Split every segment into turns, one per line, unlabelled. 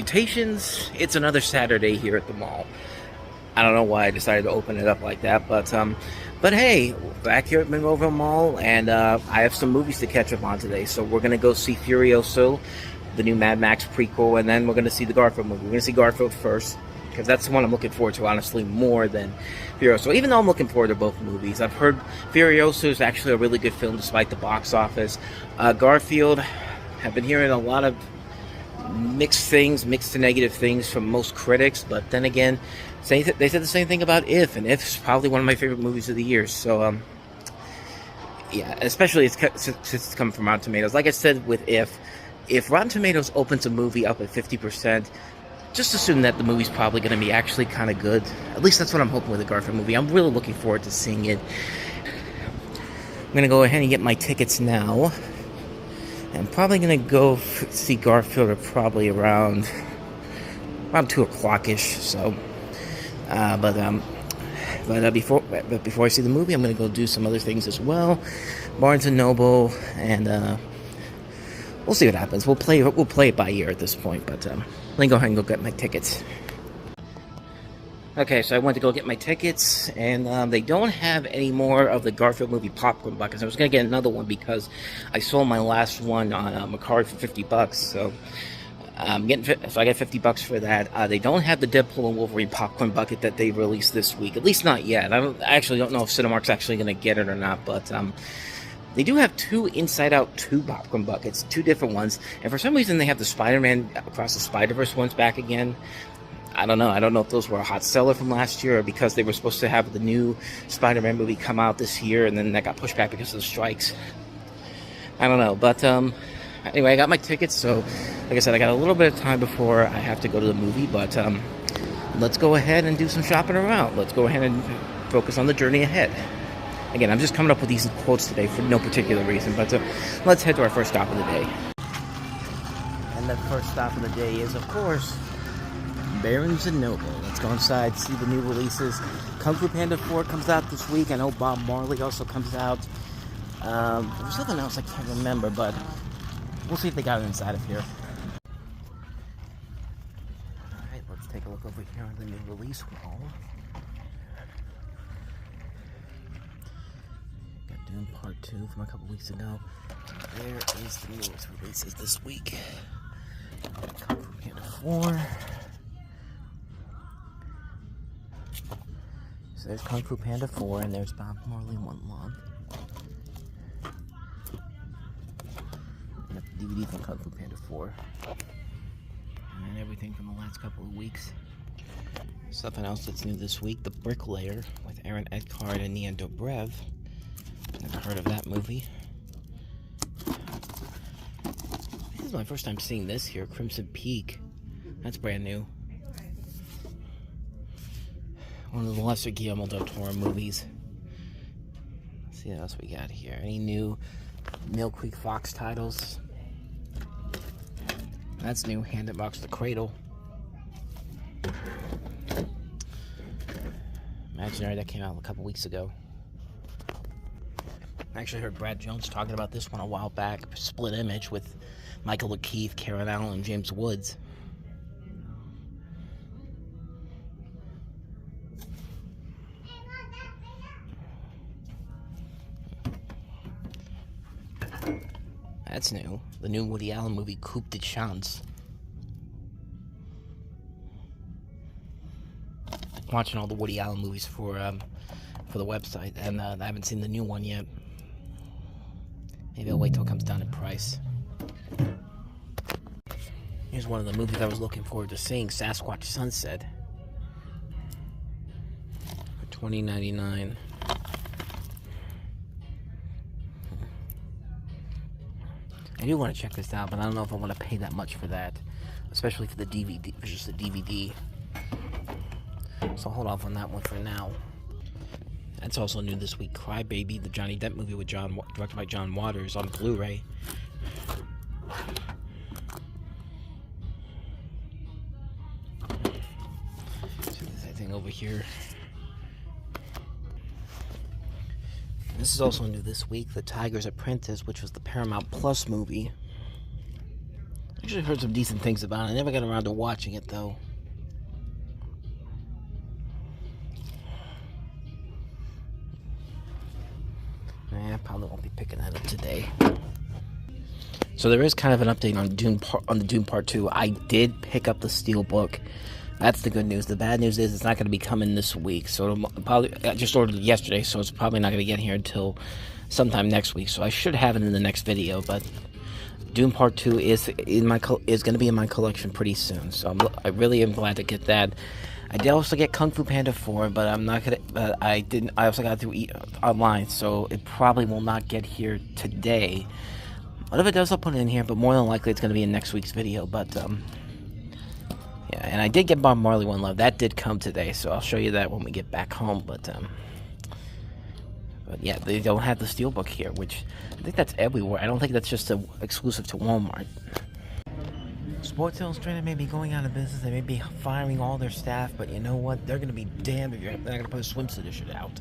Salutations, it's another Saturday here at the mall. I don't know why I decided to open it up like that, but hey, back here at Monroeville Mall, and I have some movies to catch up on today. So we're gonna go see Furioso, the new Mad Max prequel, and then we're gonna see the Garfield movie. We're gonna see Garfield first, because that's the one I'm looking forward to, honestly, more than Furioso. Even though I'm looking forward to both movies, I've heard Furioso is actually a really good film despite the box office. Garfield, I've been hearing a lot of mixed to negative things from most critics, but then again, they said the same thing about If, and If's probably one of my favorite movies of the year. So yeah, especially since it's come from Rotten Tomatoes. Like I said with If Rotten Tomatoes opens a movie up at 50%, just assume that the movie's probably going to be actually kind of good. At least that's what I'm hoping with the Garfield movie. I'm really looking forward to seeing it. I'm going to go ahead and get my tickets now. I'm probably going to go see Garfield at probably around 2 o'clock-ish. So, before I see the movie, I'm going to go do some other things as well. Barnes & Noble, and we'll see what happens. We'll play it by ear at this point, but let me go ahead and go get my tickets. Okay, so I went to go get my tickets, and they don't have any more of the Garfield movie popcorn buckets. I was going to get another one because I sold my last one on a card for $50, so I get $50 for that. They don't have the Deadpool and Wolverine popcorn bucket that they released this week, at least not yet. I actually don't know if Cinemark's actually going to get it or not, but they do have 2 Inside Out 2 popcorn buckets, 2 different ones, and for some reason they have the Spider-Man Across the Spider-Verse ones back again. I don't know if those were a hot seller from last year, or because they were supposed to have the new Spider-Man movie come out this year, and then that got pushed back because of the strikes. I don't know, but anyway, I got my tickets, so like I said, I got a little bit of time before I have to go to the movie, but let's go ahead and do some shopping around. Let's go ahead and focus on the journey ahead. Again, I'm just coming up with these quotes today for no particular reason, but let's head to our first stop of the day. And the first stop of the day is, of course, Barnes & Noble. Let's go inside, see the new releases. Kung Fu Panda 4 comes out this week. I know Bob Marley also comes out. There's something else I can't remember, but we'll see if they got it inside of here. Alright, let's take a look over here on the new release wall. Got Doom Part 2 from a couple weeks ago. There is the newest releases this week. Kung Fu Panda 4. So there's Kung Fu Panda 4, and there's Bob Marley One Love. And the DVD from Kung Fu Panda 4. And everything from the last couple of weeks. Something else that's new this week, The Bricklayer with Aaron Eckhart and Nia Dobrev. Never heard of that movie. This is my first time seeing this here, Crimson Peak. That's brand new. One of the lesser Guillermo del Toro movies. Let's see what else we got here. Any new Mill Creek Fox titles? That's new. Hand That Rocks the Cradle. Imaginary, that came out a couple weeks ago. I actually heard Brad Jones talking about this one a while back. Split Image with Michael O'Keefe, Karen Allen, and James Woods. That's new. The new Woody Allen movie, Coup de Chance. Watching all the Woody Allen movies for the website, and I haven't seen the new one yet. Maybe I'll wait till it comes down in price. Here's one of the movies I was looking forward to seeing, Sasquatch Sunset, for $20.99. I do want to check this out, but I don't know if I want to pay that much for that, especially for the DVD, for just the DVD. So I'll hold off on that one for now. That's also new this week, Cry Baby, the Johnny Depp movie with directed by John Waters, on Blu-ray. See this thing over here. This is also new this week, The Tiger's Apprentice, which was the Paramount Plus movie. Actually heard some decent things about it. I never got around to watching it though. I probably won't be picking that up today. So there is kind of an update on the Dune Part 2. I did pick up the Steelbook. That's the good news. The bad news is it's not going to be coming this week. So I just ordered it yesterday, so it's probably not going to get here until sometime next week. So I should have it in the next video. But Dune Part 2 is going to be in my collection pretty soon. So I really am glad to get that. I did also get Kung Fu Panda 4, but I'm not gonna. I also got it through online, so it probably will not get here today. But if it does, I'll put it in here. But more than likely, it's going to be in next week's video. But yeah, and I did get Bob Marley One Love. That did come today, so I'll show you that when we get back home. But yeah, they don't have the Steelbook here, which I think that's everywhere. I don't think that's just exclusive to Walmart. Sports Illustrated may be going out of business. They may be firing all their staff, but you know what? They're going to be damned if they're not going to put a swimsuit edition out.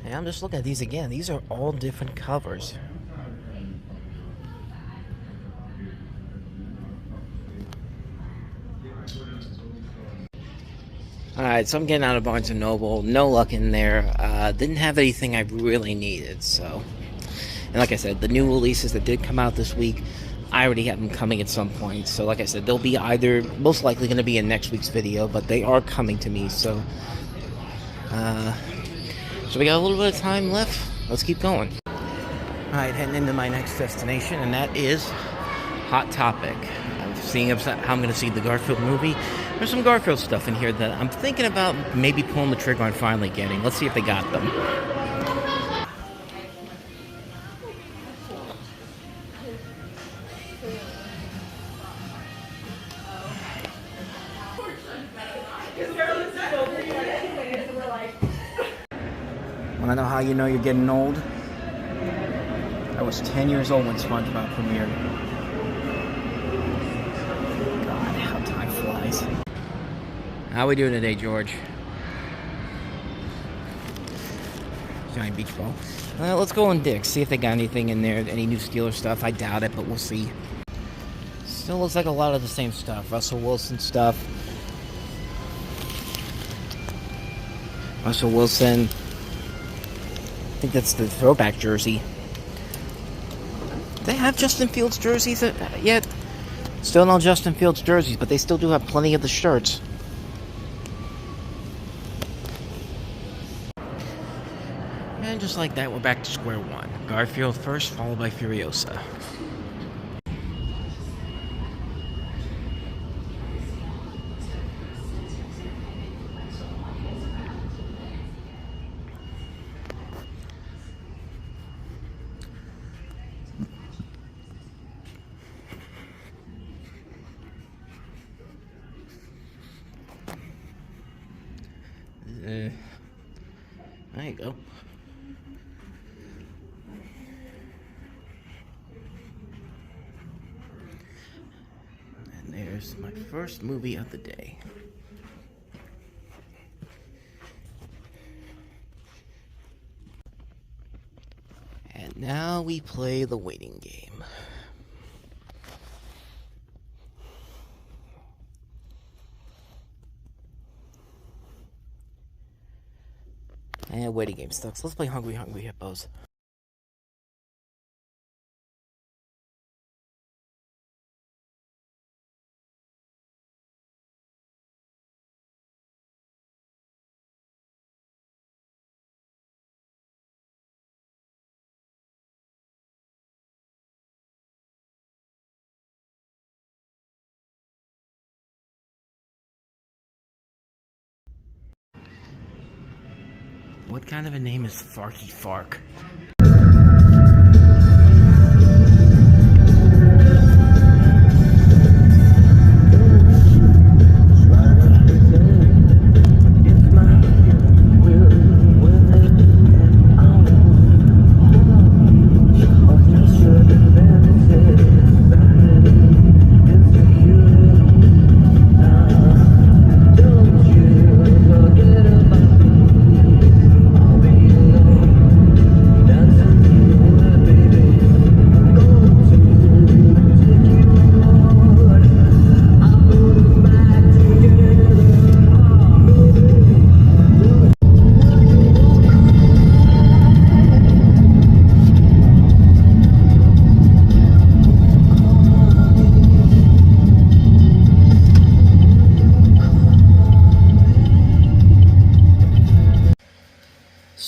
And I'm just looking at these again. These are all different covers. Alright, so I'm getting out of Barnes & Noble. No luck in there. Didn't have anything I really needed, so. And like I said, the new releases that did come out this week, I already have them coming at some point. So like I said, they'll be most likely going to be in next week's video, but they are coming to me, so. So we got a little bit of time left. Let's keep going. Alright, heading into my next destination, and that is Hot Topic. I'm seeing how I'm going to see the Garfield movie. There's some Garfield stuff in here that I'm thinking about maybe pulling the trigger on finally getting. Let's see if they got them. Want to know how you know you're getting old? I was 10 years old when SpongeBob premiered. God, how time flies. How we doing today, George? Giant beach ball. Let's go on Dick's, see if they got anything in there, any new Steelers stuff. I doubt it, but we'll see. Still looks like a lot of the same stuff. Russell Wilson stuff. Russell Wilson. I think that's the throwback jersey. They have Justin Fields jerseys yet? Still no Justin Fields jerseys, but they still do have plenty of the shirts. And just like that, we're back to square one. Garfield first, followed by Furiosa. There you go. And there's my first movie of the day. And now we play the waiting game. And waiting game sucks. Let's play Hungry Hungry Hippos. What kind of a name is Farky Fark?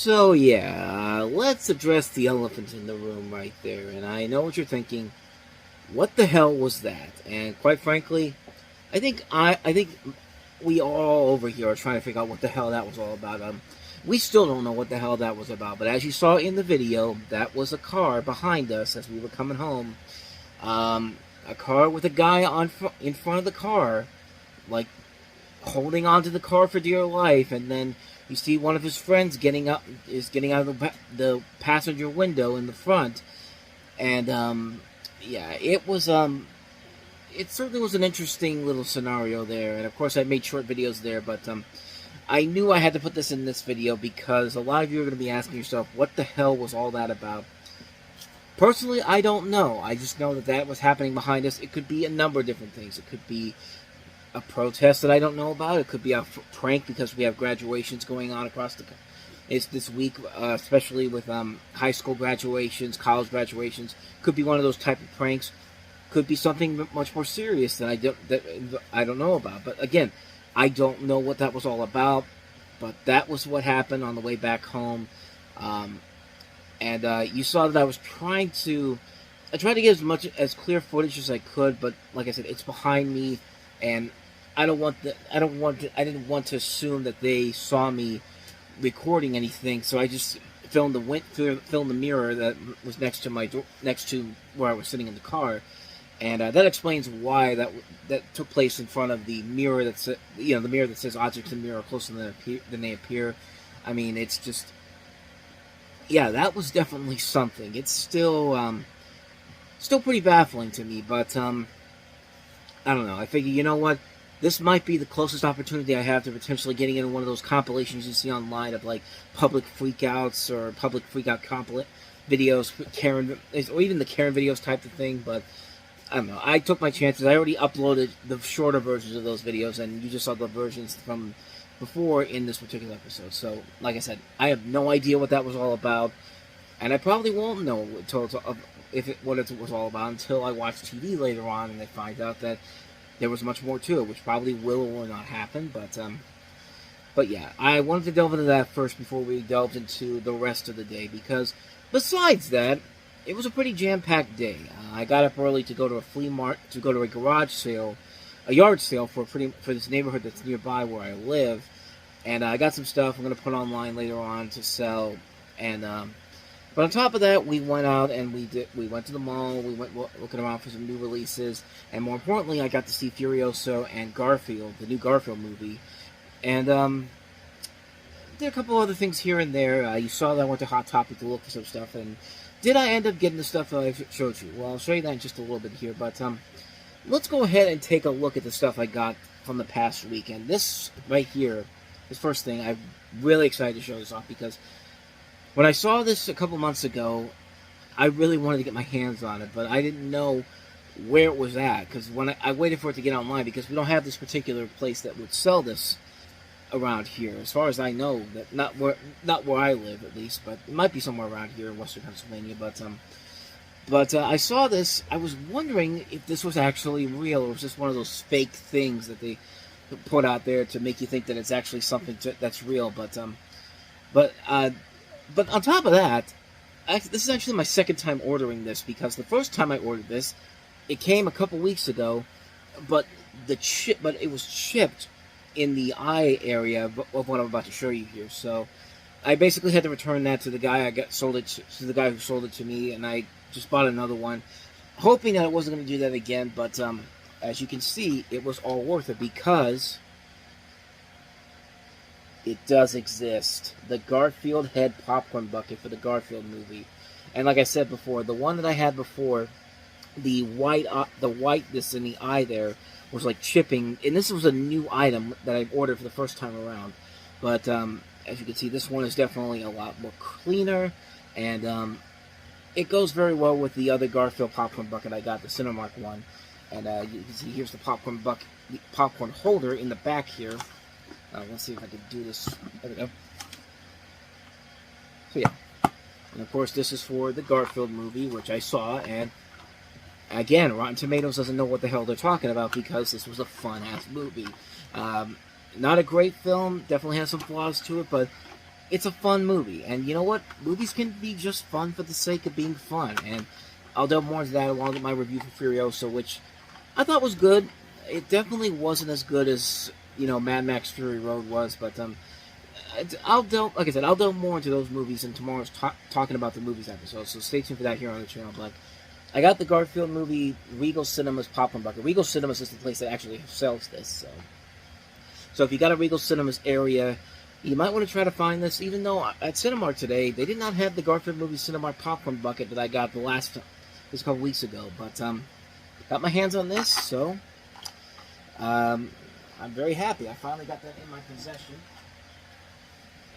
So yeah, let's address the elephant in the room right there. And I know what you're thinking. What the hell was that? And quite frankly, I think we all over here are trying to figure out what the hell that was all about. We still don't know what the hell that was about. But as you saw in the video, that was a car behind us as we were coming home. A car with a guy in front of the car, like holding onto the car for dear life, and then you see one of his friends getting out of the passenger window in the front, and yeah, it certainly was an interesting little scenario there. And of course, I made short videos there, but I knew I had to put this in this video because a lot of you are going to be asking yourself, what the hell was all that about? Personally, I don't know. I just know that was happening behind us. It could be a number of different things. It could be a protest that I don't know about. It could be a prank because we have graduations going on across this week, especially with high school graduations, college graduations. Could be one of those type of pranks. Could be something much more serious that I don't know about. But again, I don't know what that was all about. But that was what happened on the way back home. And you saw that I tried to get as clear footage as I could, but like I said, it's behind me, and I didn't want to assume that they saw me recording anything, so I just filmed the mirror that was next to where I was sitting in the car, and that explains why that took place in front of the mirror the mirror that says objects in the mirror are closer than they appear. I mean, it's just. Yeah, that was definitely something. It's still pretty baffling to me, but I don't know. I figure, you know what? This might be the closest opportunity I have to potentially getting into one of those compilations you see online of like public freakouts or public freakout videos, Karen, or even the Karen videos type of thing. But I don't know. I took my chances. I already uploaded the shorter versions of those videos, and you just saw the versions from before in this particular episode. So, like I said, I have no idea what that was all about, and I probably won't know what it was all about until I watch TV later on and I find out that there was much more to it, which probably will or will not happen. But yeah, I wanted to delve into that first before we delved into the rest of the day, because besides that, it was a pretty jam-packed day. I got up early to go to a flea market, to go to a garage sale, a yard sale for this neighborhood that's nearby where I live, and I got some stuff I'm going to put online later on to sell. And but on top of that, we went out and we went to the mall. We went looking around for some new releases, and more importantly, I got to see Furioso and Garfield, the new Garfield movie, and did a couple other things here and there. You saw that I went to Hot Topic to look for some stuff, and did I end up getting the stuff that I showed you? Well, I'll show you that in just a little bit here, but let's go ahead and take a look at the stuff I got from the past week. And this right here, this first thing, I'm really excited to show this off, because when I saw this a couple months ago, I really wanted to get my hands on it, but I didn't know where it was at, because when I waited for it to get online, because we don't have this particular place that would sell this around here, as far as I know. That not where I live, at least, but it might be somewhere around here in Western Pennsylvania. But I saw this. I was wondering if this was actually real, or was just one of those fake things that they put out there to make you think that it's actually something that's real. But on top of that, this is actually my second time ordering this, because the first time I ordered this, it came a couple weeks ago, but it was shipped in the eye area of what I'm about to show you here. So I basically had to return that to the guy to the guy who sold it to me, and I just bought another one, hoping that it wasn't going to do that again. But as you can see, it was all worth it, because it does exist. The Garfield head popcorn bucket for the Garfield movie. And like I said before, the one that I had before, the whiteness in the eye there was like chipping, and this was a new item that I ordered for the first time around. But as you can see, this one is definitely a lot more cleaner, and it goes very well with the other Garfield popcorn bucket I got, the Cinemark one. And you can see here's the popcorn holder in the back here. Let's see if I can do this. There we go. So yeah, and of course this is for the Garfield movie, which I saw, and again, Rotten Tomatoes doesn't know what the hell they're talking about, because this was a fun-ass movie. Not a great film, definitely has some flaws to it, but it's a fun movie. And you know what? Movies can be just fun for the sake of being fun. And I'll delve more into that along with my review for Furiosa, which I thought was good. It definitely wasn't as good as, Mad Max Fury Road was, but I'll delve, like I said, I'll delve more into those movies in tomorrow's talking about the movies episode. So stay tuned for that here on the channel. But I got the Garfield movie, Regal Cinemas Popcorn Bucket. Regal Cinemas is the place that actually sells this. So if you got a Regal Cinemas area, you might want to try to find this. Even though at Cinemark today, they did not have the Garfield movie Cinemark Popcorn Bucket that I got this a couple weeks ago. But got my hands on this, so I'm very happy. I finally got that in my possession.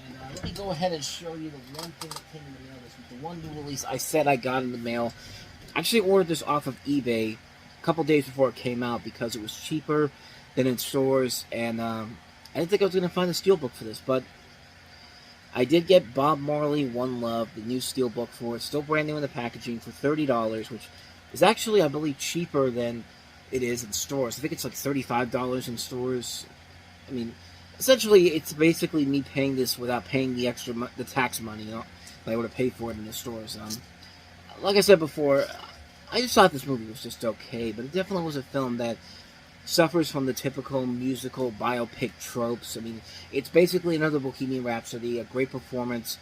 And let me go ahead and show you the one thing that came in the mail this week. The one new release I said I got in the mail. I actually ordered this off of eBay a couple days before it came out because it was cheaper than in stores. And I didn't think I was going to find a steelbook for this, but I did get Bob Marley, One Love, the new steelbook for it. Still brand new in the packaging for $30, which is actually, I believe, cheaper than it is in stores. I think it's like $35 in stores. I mean, essentially, it's basically me paying this without paying the the tax money, that I would have paid for it in the stores. Like I said before, I just thought this movie was just okay, but it definitely was a film that suffers from the typical musical biopic tropes. I mean, it's basically another Bohemian Rhapsody, a great performance,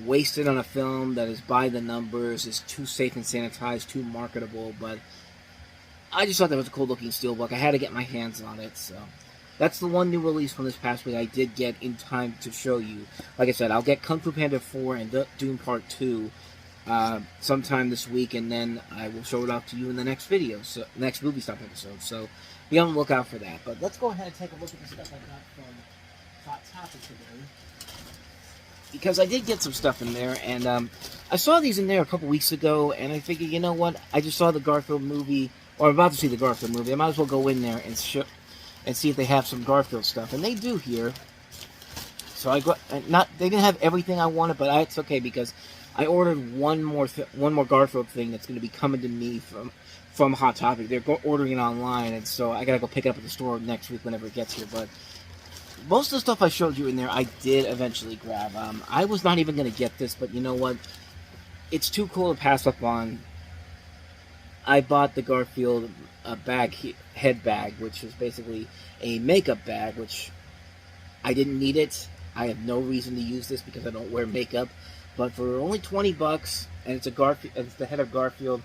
wasted on a film that is by the numbers, is too safe and sanitized, too marketable, but I just thought that was a cool-looking steelbook. I had to get my hands on it, so that's the one new release from this past week I did get in time to show you. Like I said, I'll get Kung Fu Panda 4 and Dune Part 2 sometime this week, and then I will show it off to you in the next video, so next Movie Stop episode. So be on the lookout for that. But let's go ahead and take a look at the stuff I got from Hot Topic today, because I did get some stuff in there, and I saw these in there a couple weeks ago, and I figured, you know what? I just saw the Garfield movie, or I'm about to see the Garfield movie. I might as well go in there and see if they have some Garfield stuff, and they do here. So they didn't have everything I wanted, but it's okay because I ordered one more Garfield thing that's going to be coming to me from Hot Topic. They're ordering it online, and so I gotta go pick it up at the store next week whenever it gets here. But most of the stuff I showed you in there, I did eventually grab. I was not even gonna get this, but you know what? It's too cool to pass up on. I bought the Garfield head bag, which is basically a makeup bag, which I didn't need it. I have no reason to use this because I don't wear makeup. But for only $20, and it's the head of Garfield,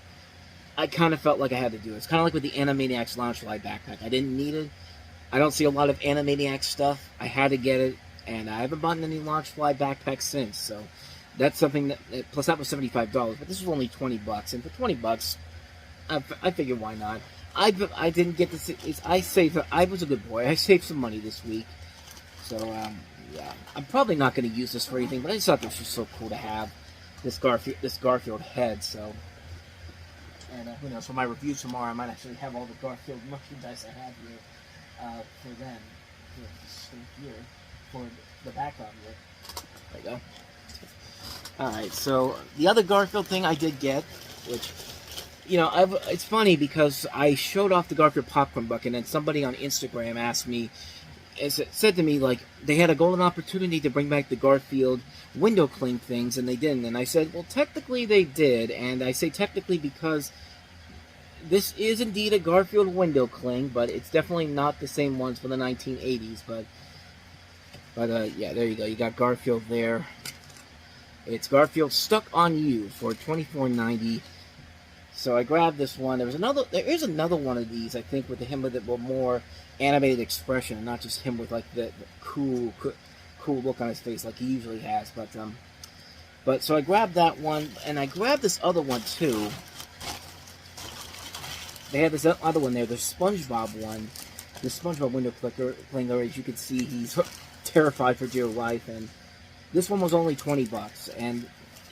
I kind of felt like I had to do it. It's kind of like with the Animaniacs Loungefly backpack. I didn't need it. I don't see a lot of Animaniacs stuff. I had to get it, and I haven't bought any Loungefly backpacks since. So that's something that. Plus, that was $75, but this was only $20, and for $20, I figured why not. I didn't get this. I was a good boy. I saved some money this week, so yeah. I'm probably not going to use this for anything, but I just thought this was so cool to have this Garfield head. So, and who knows? For my review tomorrow, I might actually have all the Garfield merchandise I have here for them. Here for the background here. There you go. All right. So the other Garfield thing I did get, which, it's funny because I showed off the Garfield popcorn bucket, and somebody on Instagram asked me, said to me, like, they had a golden opportunity to bring back the Garfield window cling things, and they didn't. And I said, well, technically they did, and I say technically because this is indeed a Garfield window cling, but it's definitely not the same ones from the 1980s. But yeah, there you go. You got Garfield there. It's Garfield Stuck on You for $24.90. So I grabbed this one. There is another one of these, I think, with him with a more animated expression, and not just him with like the cool look on his face like he usually has. But so I grabbed that one, and I grabbed this other one too. They had this other one there, the SpongeBob one, the SpongeBob window clinger. As you can see, he's terrified for dear life, and this one was only $20. And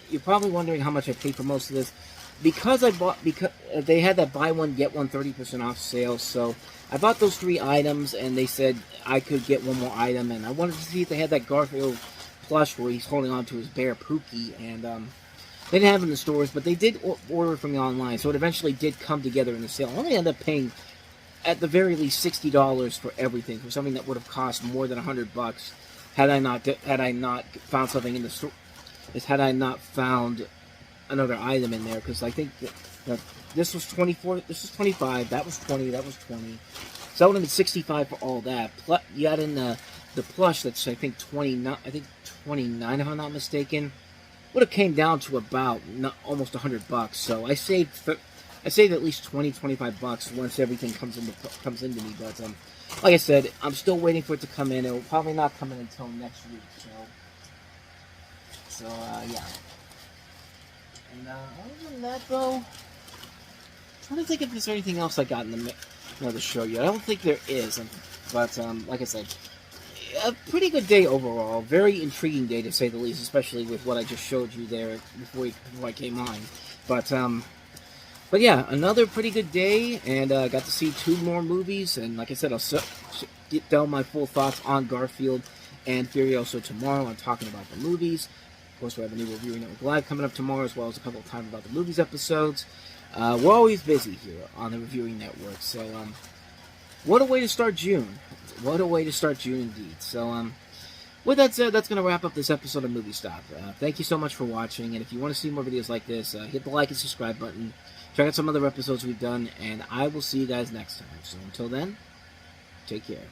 you're probably wondering how much I paid for most of this. Because they had that buy one get one 30% off sale, so I bought those 3 items, and they said I could get one more item, and I wanted to see if they had that Garfield plush where he's holding on to his bear Pookie, and they didn't have it in the stores, but they did order it from me online, so it eventually did come together in the sale. I only ended up paying, at the very least, $60 for everything, for something that would have cost more than $100 Had I not found something in the store, is had I not found another item in there, because I think that this was 24, this was 25, that was 20, that was 20. So that would have been 65 for all that. Plus, you got in the plush that's I think 29, I think 29 if I'm not mistaken. Would have came down to about almost $100. So I saved at least 20-25 bucks once everything comes into me. But like I said, I'm still waiting for it to come in. It will probably not come in until next week. So yeah. And other than that, though, I'm trying to think if there's anything else I got in the show yet. I don't think there is. But like I said, a pretty good day overall. Very intriguing day, to say the least, especially with what I just showed you there before I came on. But yeah, another pretty good day, and got to see 2 more movies. And like I said, I'll get down my full thoughts on Garfield and Furioso tomorrow. I'm talking about the movies. Of course, we have a new Reviewing Network Live coming up tomorrow, as well as a couple of times about the movies episodes. We're always busy here on the Reviewing Network. So what a way to start June. What a way to start June indeed. So with that said, that's going to wrap up this episode of Movie Stop. Thank you so much for watching, and if you want to see more videos like this, hit the like and subscribe button. Check out some other episodes we've done, and I will see you guys next time. So until then, take care.